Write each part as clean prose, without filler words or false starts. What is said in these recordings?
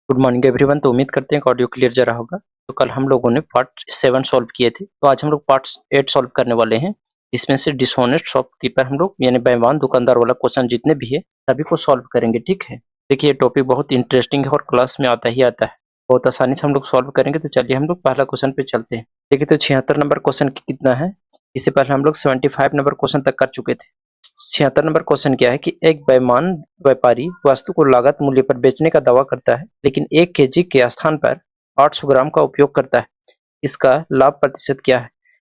Good morning everyone. तो उम्मीद करते हैं कि ऑडियो क्लियर जा रहा होगा। तो कल हम लोगों ने पार्ट 7 सॉल्व किए थे, तो आज हम लोग पार्ट 8 सॉल्व करने वाले हैं, जिसमें से डिसऑनेस्ट शॉपकीपर हम लोग यानी बेईमान दुकानदार वाला क्वेश्चन जितने भी है सभी को सॉल्व करेंगे। ठीक है, देखिए ये टॉपिक बहुत इंटरेस्टिंग है और क्लास में आता ही आता है, बहुत आसानी से हम लोग सॉल्व करेंगे। तो चलिए हम लोग पहला क्वेश्चन पे चलते हैं। देखिए तो 76 नंबर क्वेश्चन कितना है, इससे पहले हम लोग 75 नंबर क्वेश्चन तक कर चुके थे। 76 नंबर क्वेश्चन क्या है कि एक बेईमान व्यापारी वस्तु को लागत मूल्य पर बेचने का दावा करता है, लेकिन 1 केजी के स्थान पर 800 ग्राम का उपयोग करता है। इसका लाभ प्रतिशत क्या है?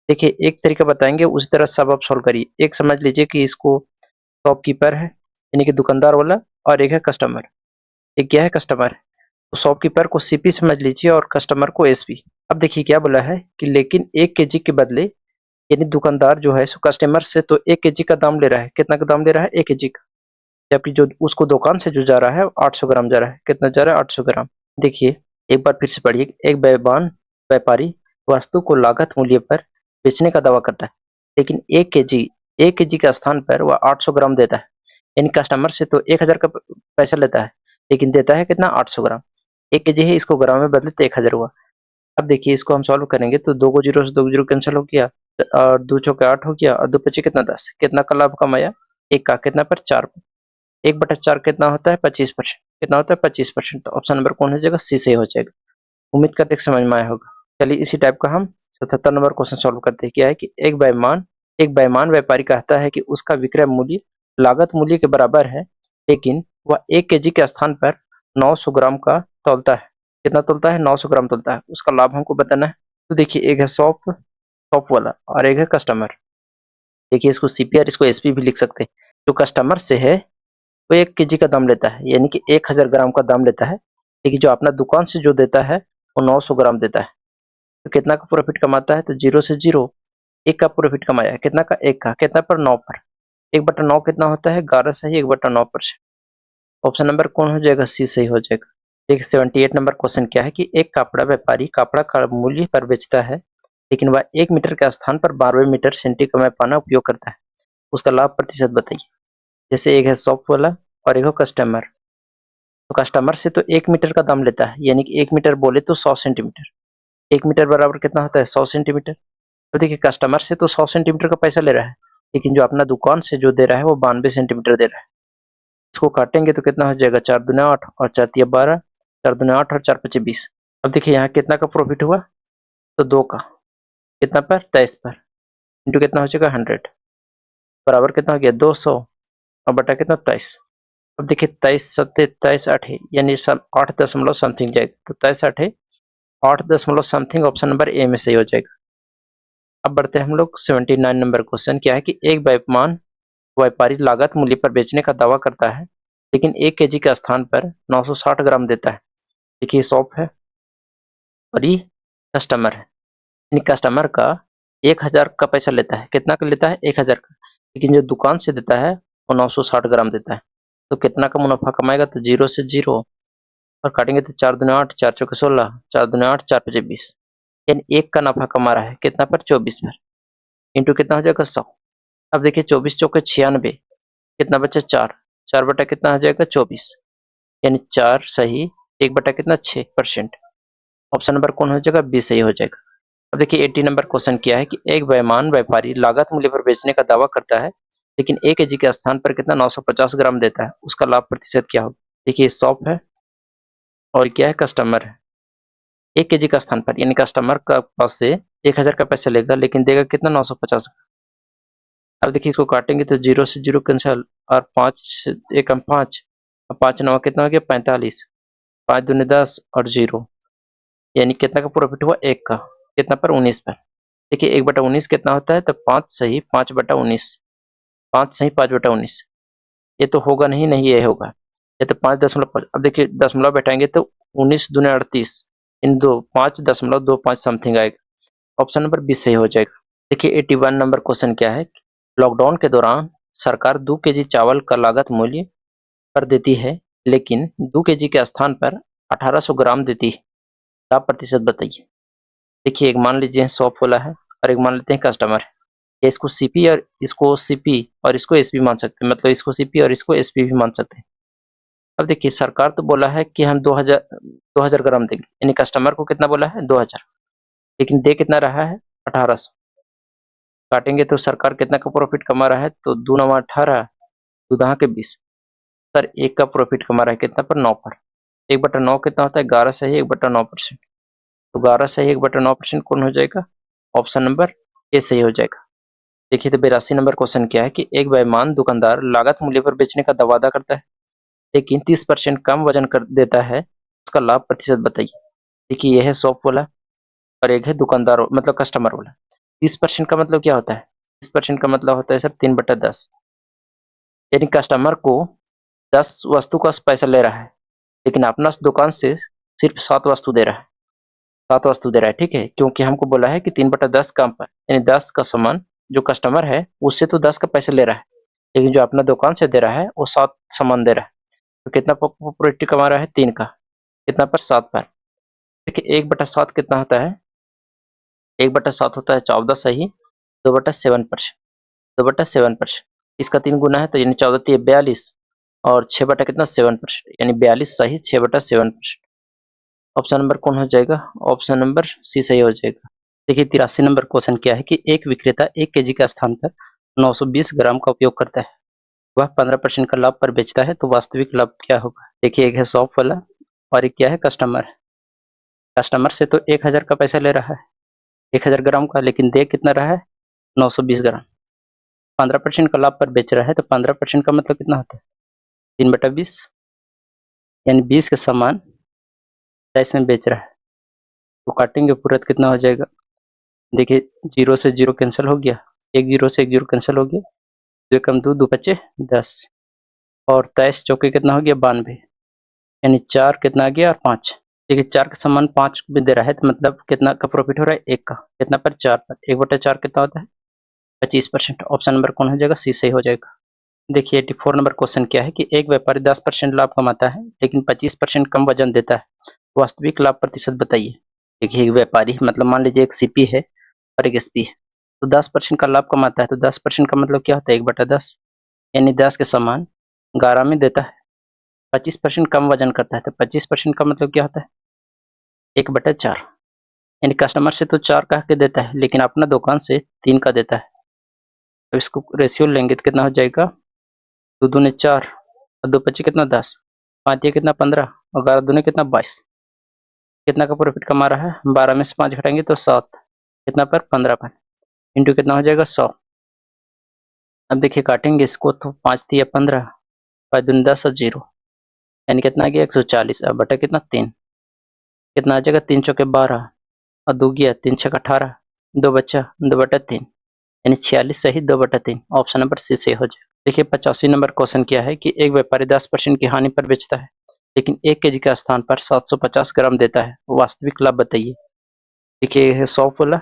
देखिए एक तरीका बताएंगे, उसी तरह सब आप सॉल्व करिए। एक समझ लीजिए कि इसको शॉपकीपर है यानी कि दुकानदार वाला, और एक है कस्टमर। एक क्या है? कस्टमर। तो शॉपकीपर को सीपी समझ लीजिए और कस्टमर को एसपी। अब देखिए क्या बोला है कि लेकिन 1 केजी के बदले, यानी दुकानदार जो है सो कस्टमर से तो 1 केजी का दाम ले रहा है। कितना का दाम ले रहा है? 1 केजी का। जबकि जो उसको दुकान से जो जा रहा है 800 ग्राम जा रहा है। कितना जा रहा है? 800 ग्राम। देखिए एक बार फिर से पढ़िए। एक बेईमान व्यापारी वस्तु को लागत मूल्य पर बेचने का दावा करता है, लेकिन 1 केजी के स्थान पर वह 800 ग्राम देता है। यानी कस्टमर से तो 1000 का पैसा लेता है, लेकिन देता है कितना? 800 ग्राम। 1 केजी है, इसको ग्राम में बदले तो 1000 हुआ। अब देखिए इसको हम सॉल्व करेंगे तो 2 को 0 से 2 जीरो कैंसिल हो गया, और 2 चौके 8 हो गया, और 2 पचे कितना? 10। कितना का लाभ कमाया? 1 का। कितना पर? 4 पर। 1/4 कितना होता है? 25%। कितना होता है? 25%। तो ऑप्शन नंबर कौन हो जाएगा? सी सही हो जाएगा। उम्मीद करते हैं समझ में आया होगा। चलिए इसी टाइप का हम 77 नंबर क्वेश्चन सॉल्व करते हैं। क्या है कि एक बेईमान व्यापारी कहता है कि उसका विक्रय मूल्य लागत मूल्य के बराबर है, लेकिन वह 1 केजी के स्थान पर 900 ग्राम का तौलता है। कितना तौलता है? 900 ग्राम तौलता है। उसका लाभ हमको बताना है। तो देखिए एक है शॉप वाला और एक है कस्टमर। देखिए इसको सीपी और इसको एसपी भी लिख सकते हैं। जो कस्टमर से है वो 1 केजी का दाम लेता है, यानी कि 1000 ग्राम का दाम लेता है, लेकिन जो अपना दुकान से जो देता है वो 900 ग्राम देता है। तो कितना का प्रॉफिट कमाता है? तो 0 से 0 1 का प्रॉफिट कमाया है। कितना का? 1 का। कितना पर? 9 पर। 1/9 कितना होता है? 11 सही 1/9%। ऑप्शन नंबर कौन हो जाएगा? सी सही हो जाएगा। देखिए 78 नंबर क्वेश्चन क्या है कि एक कपड़ा व्यापारी कपड़ा का मूल्य पर बेचता है, लेकिन वह 1 मीटर के स्थान पर 12 मीटर सेंटीमीटर पाना उपयोग करता है। उसका लाभ प्रतिशत बताइए। जैसे एक है शॉप वाला और एक है कस्टमर। तो कस्टमर से तो 1 मीटर का दाम लेता है, यानी कि 1 मीटर बोले तो 100 सेंटीमीटर। 1 मीटर बराबर कितना होता है? 100 सेंटीमीटर। तो देखिए कस्टमर से तो 100 सेंटीमीटर का पैसा ले रहा है, लेकिन जो अपना दुकान से जो दे रहा है वो 92 सेंटीमीटर दे रहा है। इसको काटेंगे तो कितना हो जाएगा? 4 दूनी 8 और 4 तिया 12, 4 दूनी 8 और 4 पचे 20। अब देखिए यहाँ कितना का प्रॉफिट हुआ? तो 2 का। कितना पर? 23 पर। इंटू कितना हो जाएगा? 100 बराबर कितना हो गया? 200 और बटा कितना? 23। अब देखिए 23 सत्ते 23 8 यानी 8 दशमलव समथिंग जाएगा। तो 23 8 8 दशमलव समथिंग ऑप्शन नंबर ए में सही हो जाएगा। अब बढ़ते हैं हम लोग 79 नंबर क्वेश्चन। क्या है कि एक बेईमान व्यापारी लागत मूल्य पर बेचने का दावा करता है, लेकिन 1 केजी के स्थान पर 960 ग्राम देता है। देखिए शॉप है और ये कस्टमर है, यानी कस्टमर का 1000 का पैसा लेता है। कितना का लेता है? 1000 का। लेकिन जो दुकान से देता है वो 960 ग्राम देता है। तो कितना का मुनाफा कमाएगा? तो 0 से 0 और काटेंगे तो 4 दूनी 8, 4 चौके 16, 4 दूनी 8, 4 पचे 20, यानी 1 का नफा कमा रहा है। कितना पर? 24 पर। इंटू कितना हो जाएगा? 100। अब देखिए 24 चौके 96, कितना बचा? 4। 4 बटा कितना हो जाएगा? 24, यानी 4 सही 1 बटा कितना? 6%। ऑप्शन नंबर कौन हो जाएगा? बी सही हो जाएगा। अब देखिए 80 नंबर क्वेश्चन क्या है कि एक बेईमान व्यापारी लागत मूल्य पर बेचने का दावा करता है, लेकिन 1 केजी के स्थान पर कितना? 950 ग्राम देता है। उसका लाभ प्रतिशत क्या होगा? देखिए शॉप है और क्या है? कस्टमर है। 1 केजी का स्थान पर, यानी कस्टमर का पास से 1000 का पैसा लेगा, लेकिन देगा कितना? 950 का। अब देखिए इसको काटेंगे तो 0 से 0 कैंसिल, और 5 एकम 5 और 5 9 कितना हो गया? 45, 5 दूनी 10 और 0, यानी कितना का प्रॉफिट हुआ? 1 का। कितना पर? 19 पर। देखिए 1/19 कितना होता है? तो 5 सही 5/19, 5 सही 5/19। ये तो होगा नहीं, नहीं ये होगा। ये तो 5.5। अब देखिए दशमलव बैठाएंगे तो 19 दूनी 38, इन दो 5.25 समथिंग आएगा। ऑप्शन नंबर बी सही हो जाएगा। देखिए 81 नंबर क्वेश्चन क्या है? लॉकडाउन के दौरान सरकार 2 केजी चावल का लागत मूल्य पर देती है, लेकिन 2 केजी के स्थान पर 1800 ग्राम देती है। लाभ प्रतिशत बताइए। देखिए एक मान लीजिए शॉप वाला है और एक मान लेते हैं कस्टमर है। इसको सीपी और इसको सीपी और इसको एसपी मान सकते हैं, मतलब इसको सीपी और इसको एसपी भी मान सकते हैं। अब देखिए सरकार तो बोला है कि हम 2000 ग्राम देंगे, यानी कस्टमर को कितना बोला है 2000, लेकिन दे कितना रहा है 1800। काटेंगे तो सरकार कितना का प्रॉफिट कमा रहा है, तो 2 9 18, 2 दहा के 20, सर एक का प्रॉफिट कमा रहा है कितना पर 9 पर। 1/9 कितना होता है 11 सही 1/9%, तो 11 सही 1/9% कौन हो जाएगा, ऑप्शन नंबर ए सही हो जाएगा। देखिए तो 82 नंबर क्वेश्चन क्या है कि एक बेईमान दुकानदार लागत मूल्य पर बेचने का वादा करता है, लेकिन 30% कम वजन कर देता है, उसका लाभ प्रतिशत बताइए। देखिए यह है शॉप वाला और एक है दुकानदार मतलब कस्टमर वाला। 30% का मतलब क्या होता है, 30% का मतलब होता है सर 3/10, यानी कस्टमर को 10 वस्तु का पैसा ले रहा है, लेकिन अपना दुकान से सिर्फ 7 वस्तु दे रहा है, 7 वस्तु दे रहा है, ठीक है, क्योंकि हमको बोला है कि 3/10 कम पर, यानी 10 का सामान जो कस्टमर है उससे तो 10 का पैसा ले रहा है, लेकिन जो अपना दुकान से दे रहा है वो 7 सामान दे रहा है, तो कितना प्रॉफिट कमा रहा है 3 का, कितना पर 7 पर। देखिए 1/7 कितना होता है, 1/7 होता है 14 सही 2/7%, 2/7%, इसका 3 गुना है तो यानी 14 3 42 और 6 बटा कितना 7%, यानी 42 सही 6/7%। ऑप्शन नंबर कौन हो जाएगा, ऑप्शन नंबर सी सही हो जाएगा। देखिए 83 नंबर क्वेश्चन क्या है कि एक विक्रेता 1 केजी का स्थान पर 920 ग्राम का उपयोग करता है, वह 15% का लाभ पर बेचता है, तो वास्तविक लाभ क्या होगा। देखिए एक है शॉप वाला और एक क्या है कस्टमर। कस्टमर से तो 1000 का पैसा ले रहा है 1000 ग्राम का, लेकिन दे कितना रहा है 920 ग्राम। 15% का लाभ पर बेच रहा है, तो 15% का मतलब कितना होता है 3/20, यानी 20 का सामान 23 में बेच रहा है, तो काटेंगे पूरा तो कितना हो जाएगा। देखिए 0 से 0 कैंसिल हो गया, 1 0 से 1 0 कैंसिल हो गया, 2 कम 2 2 पच्चे 10 और 23 चौके कितना हो गया 92, यानी 4 कितना आ गया और 5। देखिए 4 का सामान 5 में दे रहा है, तो मतलब कितना का प्रॉफिट हो रहा है 1 का, कितना पर 4 पर, 1/4 कितना होता है 25%। ऑप्शन नंबर कौन हो जाएगा सी सही हो जाएगा। देखिए 84 नंबर क्वेश्चन क्या है कि एक व्यापारी 10% लाभ कमाता है, लेकिन 25% कम वजन देता है, वास्तविक लाभ प्रतिशत बताइए। देखिए एक व्यापारी मतलब मान लीजिए एक सीपी है और एक एसपी है, तो 10% का लाभ कमाता है, तो 10% का मतलब क्या होता है 1/10, यानी 10 के समान 11 में देता है। 25% कम वजन करता है, तो 25% का मतलब क्या होता है 1/4, यानी कस्टमर से तो 4 कह के देता है, लेकिन अपना दुकान से 3 का देता है। अब इसको रेशियो लेंगे तो कितना हो जाएगा 2 दूने 4 और 2 पच्चे कितना 10, 5 ये कितना 15 और 11 दूने कितना 22, कितना का प्रॉफिट कमा रहा है 12 में से 5 घटाएंगे तो 7, कितना पर 15 पर, इंटू कितना हो जाएगा 100। अब देखिए काटेंगे इसको तो 5 तिया 15, 5 दूनी 10 और 0, यानी कितना आ गया 140, अब बटा कितना 3, कितना आ जाएगा 3 चौके 12 और 2 गया 3 छक 18, 2 बचा 2/3, यानी 46 सही 2/3, ऑप्शन नंबर सी से हो जाएगा। देखिए 85 नंबर क्वेश्चन क्या है कि एक व्यापारी 10% की हानि पर बेचता है, लेकिन 1 केजी का स्थान पर 750 ग्राम देता है, वास्तविक लाभ बताइए। देखिए ये है शॉप वाला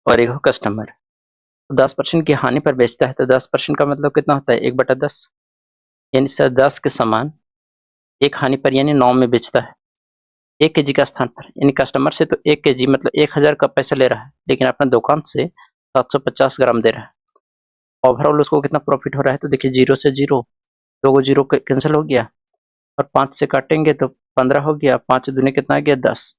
और एक कस्टमर, 10% की हानि पर बेचता है, तो 10% का मतलब कितना होता है 1/10, यानी सर 10 के समान एक हानि पर यानी 9 में बेचता है 1 केजी का स्थान पर, यानी कस्टमर से तो 1 केजी मतलब 1000 का पैसा ले रहा है, लेकिन अपना दुकान से 750 ग्राम दे रहा है। ओवरऑल उसको कितना प्रॉफिट हो रहा है, तो देखिए 0 से 0, 2 0 कैंसिल हो गया और 5 से काटेंगे तो 15 हो गया, 5 दूनी कितना आ गया 10,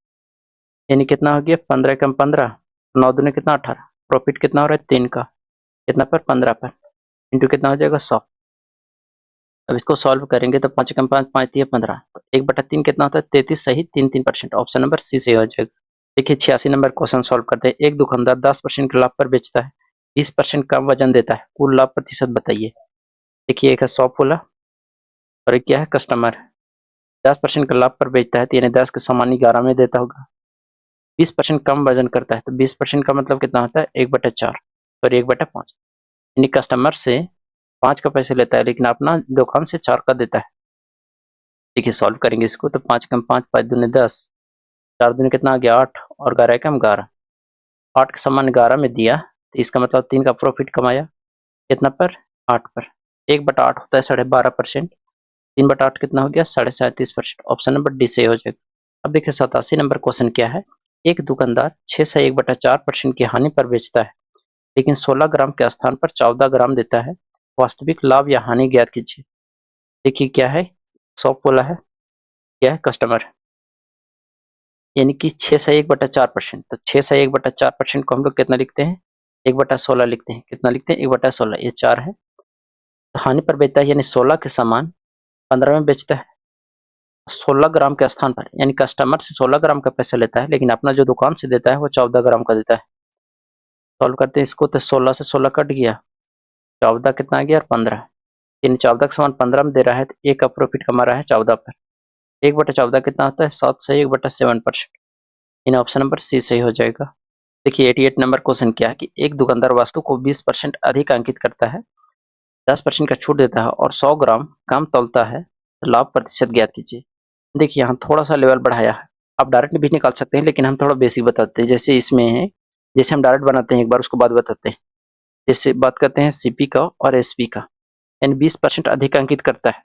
यानी कितना हो गया 15 कम 15, 9 दूनी कितना 18, प्रॉफिट कितना हो रहा है 3 का, कितना पर 15 पर, इंटू कितना हो जाएगा 100। अब इसको सॉल्व करेंगे तो 5 कम 5 5 दिया 15, तो 1/3 कितना होता है 33 सही 3-3%, ऑप्शन नंबर सी से हो जाएगा। देखिए 86 नंबर क्वेश्चन सॉल्व करते हैं। एक दुकानदार 10% के लाभ पर बेचता है, 20% कम वजन देता है, कुल लाभ प्रतिशत बताइए। देखिए एक है शॉप वाला और एक क्या है कस्टमर। 10% का लाभ पर बेचता है, तो यानी 10 के सामान 11 में देता होगा। 20% कम वजन करता है, तो 20% का मतलब कितना होता है 1/4 और 1/5, यानी कस्टमर से 5 का पैसे लेता है, लेकिन अपना दुकान से 4 का देता है। देखिए सॉल्व करेंगे इसको तो 5 कम 5 5 दूनी 10, 4 दूनी कितना आ गया 8 और 11 कम 11, 8 का सामान 11 में दिया, तो इसका मतलब 3 का प्रॉफिट कमाया, कितना पर 8 पर। 1/8 होता है 12.5%, 3/8 कितना हो गया 37.5%, ऑप्शन नंबर डी से हो जाएगा। अब देखिए 87 नंबर क्वेश्चन क्या है। एक दुकानदार 6 से 1/4% की हानि पर बेचता है, लेकिन 16 ग्राम के स्थान पर 14 ग्राम देता है, वास्तविक लाभ या हानि ज्ञात कीजिए। देखिए क्या है शॉप वाला है क्या है कस्टमर, यानी कि 6/1/4%। तो 6/1/4% को हम लोग कितना लिखते हैं, 1/16 लिखते हैं। कितना लिखते हैं, 1/16, ये 4 है। तो हानि पर बेचता है यानी 16 के सामान 15 में बेचता है, 16 ग्राम के स्थान पर, यानी कस्टमर से 16 ग्राम का पैसा लेता है, लेकिन अपना जो दुकान से देता है वो 14 ग्राम का देता है। सॉल्व करते हैं इसको, तो 16 से 16 कट गया, 14 कितना आ गया, 15। यानी 14 का सामान 15 में दे रहा है, तो एक का प्रॉफिट कमा रहा है 14 पर। 1/14 कितना होता है, 7 से 1/7%। इन ऑप्शन नंबर सी सही हो जाएगा। देखिए 88 नंबर क्वेश्चन क्या है कि एक दुकानदार वस्तु को 20% अधिक अंकित करता है, 10% का छूट देता है और 100 ग्राम कम तौलता है, तो लाभ प्रतिशत ज्ञात कीजिए। देखिए यहाँ थोड़ा सा लेवल बढ़ाया है, आप डायरेक्ट भी निकाल सकते हैं, लेकिन हम थोड़ा बेसिक बताते हैं। जैसे इसमें है, जैसे हम डायरेक्ट बनाते हैं एक बार, उसको बाद बताते हैं। जैसे बात करते हैं सीपी का और एसपी का, यानी 20% अधिक अंकित करता है।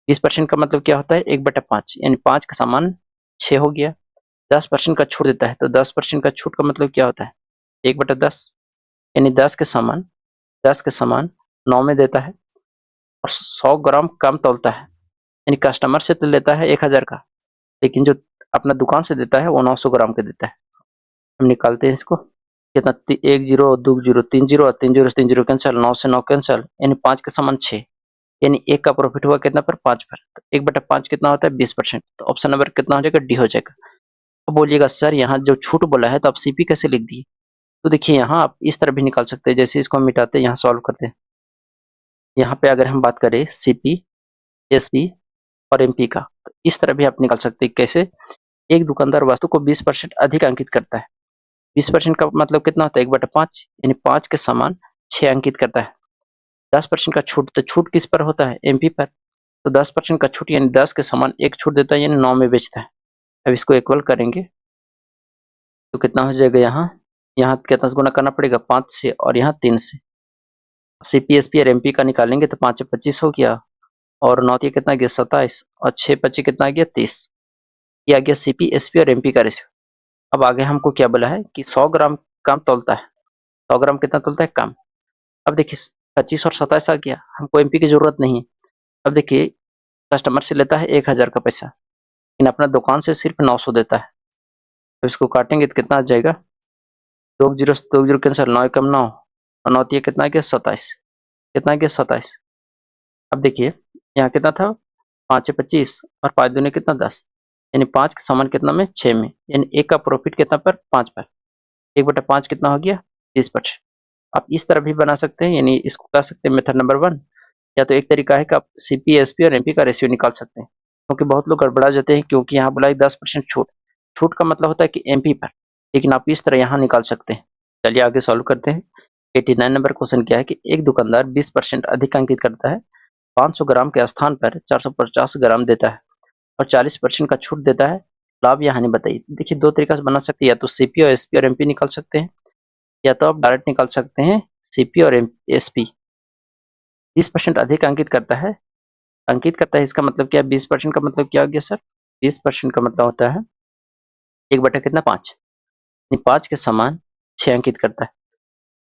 20% का मतलब क्या होता है, 1/5, यानी 5 का सामान 6 हो गया। 10% का छूट देता है, तो 10% का छूट का मतलब क्या होता है, 1/10, यानी 10 के समान 9 में देता है और 100 ग्राम कम तौलता है, यानी कस्टमर से तो लेता है 1000 का, लेकिन जो अपना दुकान से देता है वो 900 ग्राम का देता है। हम निकालते हैं इसको, कितना, 1 0 2 0 3 0 और 3 0 से 3 0 कैंसिल, 9 से 9 कैंसिल, यानी 5 के समान 6, यानी एक का प्रॉफिट हुआ कितना पर, 5 पर। तो 1/5 कितना होता है, 20%। तो ऑप्शन नंबर कितना हो जाएगा, डी हो जाएगा। अब बोलिएगा सर यहाँ जो छूट बोला है तो आप सीपी कैसे लिख दिए, तो देखिए यहाँ आप इस तरह भी निकाल सकते हैं। जैसे इसको हम मिटाते हैं, यहाँ सॉल्व करते हैं। यहाँ पे अगर हम बात करें सीपी, एसपी और एमपी का, तो इस तरह भी आप निकाल सकते हैं। कैसे, एक दुकानदार वस्तु को 20% अधिक अंकित करता है, 20% का मतलब कितना होता है, 1/5, यानी 5 के समान 6 अंकित करता है। 10% का छूट, तो छूट किस पर होता है, एमपी पर। तो 10% का छूट यानी 10 के समान एक छूट देता है, यानी 9 में बेचता है। अब इसको इक्वल करेंगे तो कितना हो जाएगा, यहाँ यहाँ कितना से गुना करना पड़ेगा, 5 से, और यहाँ 3 से। सीपीएसपी और एमपी का निकालेंगे तो 5 25 हो गया, और 9 कितना गया, 27, और 6 25 कितना गया, 30। ये आ गया सीपी, एसपी और एमपी का रेशियो। अब आगे हमको क्या बोला है कि 100 ग्राम कम तौलता है, 100 ग्राम कितना तौलता है, कम। अब देखिए 25 और 27 आ गया, हमको एमपी की जरूरत नहीं है। अब देखिए कस्टमर से लेता है 1000 का पैसा, लेकिन अपना दुकान से सिर्फ 900 देता है। तो इसको काटेंगे तो कितना आ जाएगा, 2 0 से 2 0 कैंसिल, 9 कम 9, और 9 कितना गया, 27, कितना गया, 27। अब देखिए यहाँ कितना था, 5 25 और 5 दूनी कितना, 10, यानी 5 के समान कितना में, 6 में, यानी एक का प्रॉफिट कितना पर, 5 पर। 1/5 कितना हो गया, 20%। आप इस तरह भी बना सकते हैं, यानी इसको कह सकते हैं मेथड नंबर 1। या तो एक तरीका है कि आप सीपी, एसपी और एमपी का रेशियो निकाल सकते हैं, क्योंकि बहुत लोग गड़बड़ा जाते हैं, क्योंकि यहाँ बोला 10% छूट, छूट का मतलब होता है कि एमपी पर, लेकिन आप इस तरह यहाँ निकाल सकते हैं। चलिए आगे सॉल्व करते हैं। 89 नंबर क्वेश्चन क्या है कि एक दुकानदार 20% अधिक अंकित करता है, 500 ग्राम के स्थान पर 450 ग्राम देता है और 40% का छूट देता है, लाभ या हानि बताइए। देखिए दो तरीका से बना सकते हैं, या तो सीपी और एसपी और एमपी निकाल सकते हैं, या तो आप डायरेक्ट निकाल सकते हैं सीपी और एसपी। 20% अधिक अंकित करता है, इसका मतलब क्या है, 20% का मतलब क्या हो गया सर, 20% का मतलब होता है 1/5, 5 के समान 6 अंकित करता है।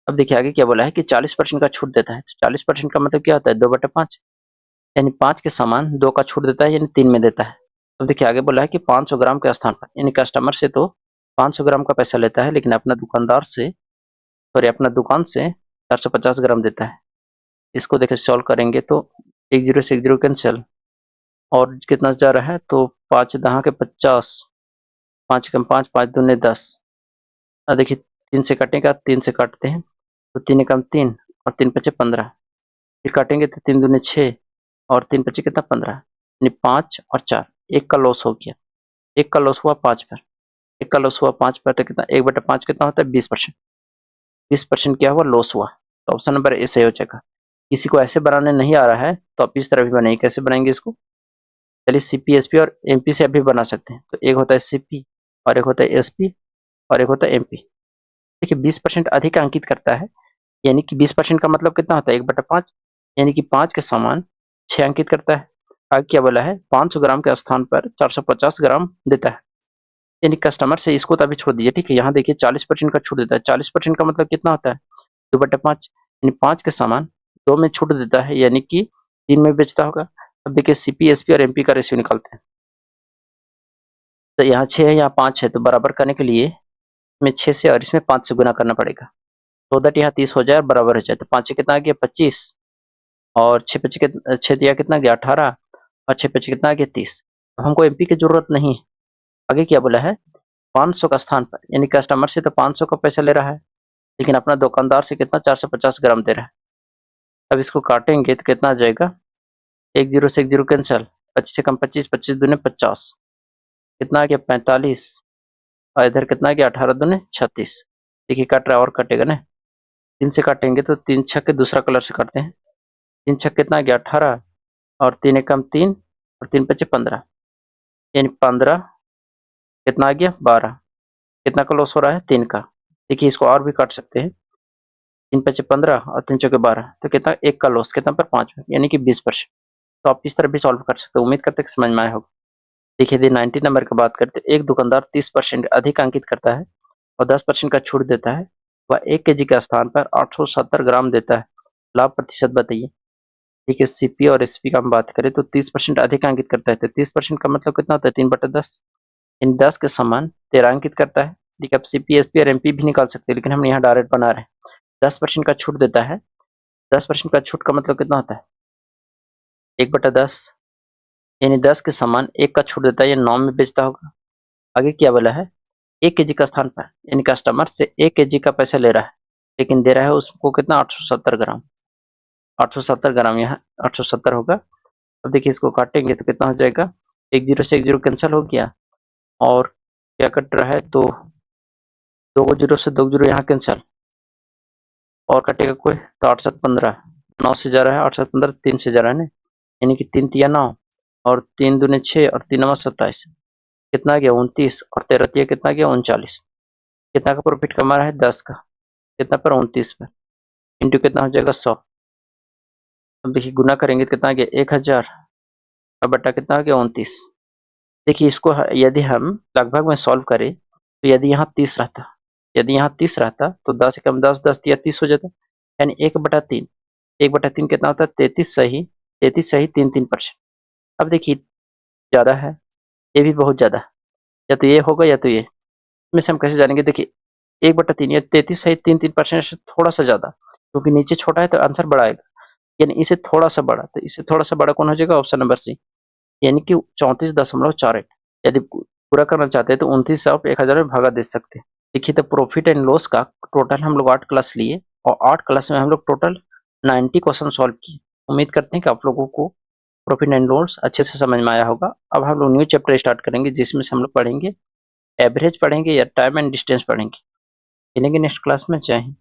अब देखिए आगे क्या बोला है कि 40% का छूट देता है, तो 40% का मतलब क्या होता है, 2/5, यानी 5 के समान 2 का छूट देता है, यानी 3 में देता है। तो देखिए आगे बोला है कि 500 ग्राम के स्थान पर, यानी कस्टमर से तो 500 ग्राम का पैसा लेता है, लेकिन अपना दुकान से 450 ग्राम देता है। इसको देखिए सॉल्व करेंगे तो 1 0 से 1 0 कैंसिल, और कितना जा रहा है, तो 5 दहा के 50, 5 कम 5, 5 दूने 10। अब देखिए 3 से कटेगा, 3 से काटते हैं तो 3 एकम 3 और 3 पचे 15, फिर काटेंगे तो 3 दूने 6 और 3 पचे कितना, 15, यानी 5 और 4, एक का लॉस हो गया, एक का लॉस हुआ 5 पर, एक का लॉस हुआ 5 पर, तो कितना, 1/5 कितना होता है, 20%। 20% क्या हुआ, लॉस हुआ। तो ऑप्शन नंबर ए सही हो जाएगा। किसी को ऐसे बनाने नहीं आ रहा है तो आप इस तरह भी बनाइए। कैसे बनाएंगे इसको, चलिए सीपी, एसपी और एमपी से भी बना सकते हैं। तो एक होता है सीपी और एक होता है एसपी और एक होता है एमपी। देखिए 20% अधिक अंकित करता है, यानी कि 20% का मतलब कितना होता है, 1/5, यानी कि 5 के समान 6 अंकित करता है। आगे क्या बोला है, 500 ग्राम के स्थान पर 450 ग्राम देता है, यानी कस्टमर से इसको तो अभी छोड़ दीजिए, ठीक है। यहाँ देखिए 40% का छूट देता है, 40% का मतलब कितना होता है, 2/5, यानी 5 के समान 2 में छूट देता है, यानी कि 3 में बेचता होगा। अब देखिए सीपी, एसपी और एमपी का रेशियो निकालते हैं। तो यहाँ 6 है, यहाँ 5 है, तो बराबर करने के लिए इसमें 6 से और इसमें 5 से गुना करना पड़ेगा, तो दैट यहाँ 30 हो जाए और बराबर हो जाए। तो 5 कितना आ गया 25 और 6 दिया कितना गया 18 और 6 कितना आ गया 30। हमको एमपी की जरूरत नहीं है। आगे क्या बोला है 500 का स्थान पर, यानी कस्टमर से तो 500 का पैसा ले रहा है, लेकिन अपना दुकानदार से कितना 450 ग्राम दे रहा है। अब इसको काटेंगे तो कितना आ जाएगा, 1 0 से 1 0 कैंसिल, 25 से कम 25, 25 दूने 50, कितना आ गया 45 और इधर कितना आ गया 18 दूने 36। देखिए कट रहा है और कटेगा ना, 3 से काटेंगे तो 3 छक्के दूसरा कलर से काटते हैं। 3 छक्के कितना आ गया 18 और 3 एकम 3 और 3 पचे 15, यानी 15 कितना आ गया 12। कितना का लॉस हो रहा है 3 का। देखिए इसको और भी काट सकते हैं, 3 पचे 15 और 3 चौके 12, तो कितना 1 का लॉस कितना पर 5, यानी कि 20%। तो आप इस तरह भी सॉल्व कर सकते हो। उम्मीद करते हैं कि समझ में आया होगा। देखिए यदि 90 नंबर की बात करते हैं, एक दुकानदार 30% अधिक अंकित करता है और 10% का छूट देता है, वह 1 केजी के स्थान पर 870 ग्राम देता है, लाभ प्रतिशत बताइए। देखिए सीपी और एसपी का हम बात करें तो 30% अधिक अंकित करता है, तो 30% का मतलब कितना होता है 3/10, इन 10 के समान 13 अंकित करता है। देखिए आप सीपी, एसपी और एमपी भी निकाल सकते हैं, लेकिन हम यहाँ डायरेक्ट बना रहे हैं। 10% का छूट देता है, 10% का छूट का मतलब कितना होता है 1/10, यानी 10 के समान 1 का छूट देता है, ये 9 में बेचता होगा। आगे क्या बोला है 1 केजी का स्थान पर, यानी कस्टमर से 1 केजी का पैसा ले रहा है, लेकिन दे रहा है उसको कितना 870 ग्राम, 870 ग्राम यहाँ 870 होगा। अब देखिए इसको काटेंगे तो कितना हो जाएगा, 1 0 से 1 0 कैंसिल हो गया और क्या कट रहा है तो 2 0 से 2 0 यहाँ कैंसिल और कटेगा कोई तो 8 7 15, 9 से जा रहा है 8 7 15, 3 से जा रहा है ना, यानी कि 3 तिया 9 और 3 दूने 6 और 3 नवा 27, कितना गया 29 और 13 तिया कितना गया 39। कितना का प्रॉफिट कमा रहा है 10 का, कितना पर 29 पर, इंटू कितना हो जाएगा 100। अब देखिए गुना करेंगे तो कितना आ गया 1000 और बटा कितना आ गया 29। देखिए इसको यदि हम लगभग में सॉल्व करें तो यदि यहाँ 30 रहता, यदि यहाँ 30 रहता तो 10 एकम 10, 10 तिया 30 हो जाता, यानी 1/3, 1/3 कितना होता है 33 सही, 33 सही 3%। अब देखिए ज्यादा है, ये भी बहुत ज्यादा है, या तो ये होगा या तो ये, इसमें से हम कैसे जानेंगे। देखिए 1/3 या 33 सही 3% से थोड़ा सा ज्यादा, क्योंकि नीचे छोटा है तो आंसर बड़ा आएगा, यानी इसे थोड़ा सा बड़ा, तो इसे थोड़ा सा बड़ा कौन हो जाएगा ऑप्शन नंबर सी, यानी कि 34.48। यदि पूरा करना चाहते हैं तो 29 से आप 1000 में भागा दे सकते हैं। देखिए तो प्रॉफिट एंड लॉस का टोटल हम लोग 8 क्लास लिए और 8 क्लास में हम लोग टोटल 90 क्वेश्चन सॉल्व किए। उम्मीद करते हैं कि आप लोगों को प्रॉफिट एंड लॉस अच्छे से समझ में आया होगा। अब हम लोग न्यू चैप्टर स्टार्ट करेंगे, जिसमें से हम लोग पढ़ेंगे एवरेज पढ़ेंगे या टाइम एंड डिस्टेंस पढ़ेंगे। मिलेंगे नेक्स्ट क्लास में। जय हिंद।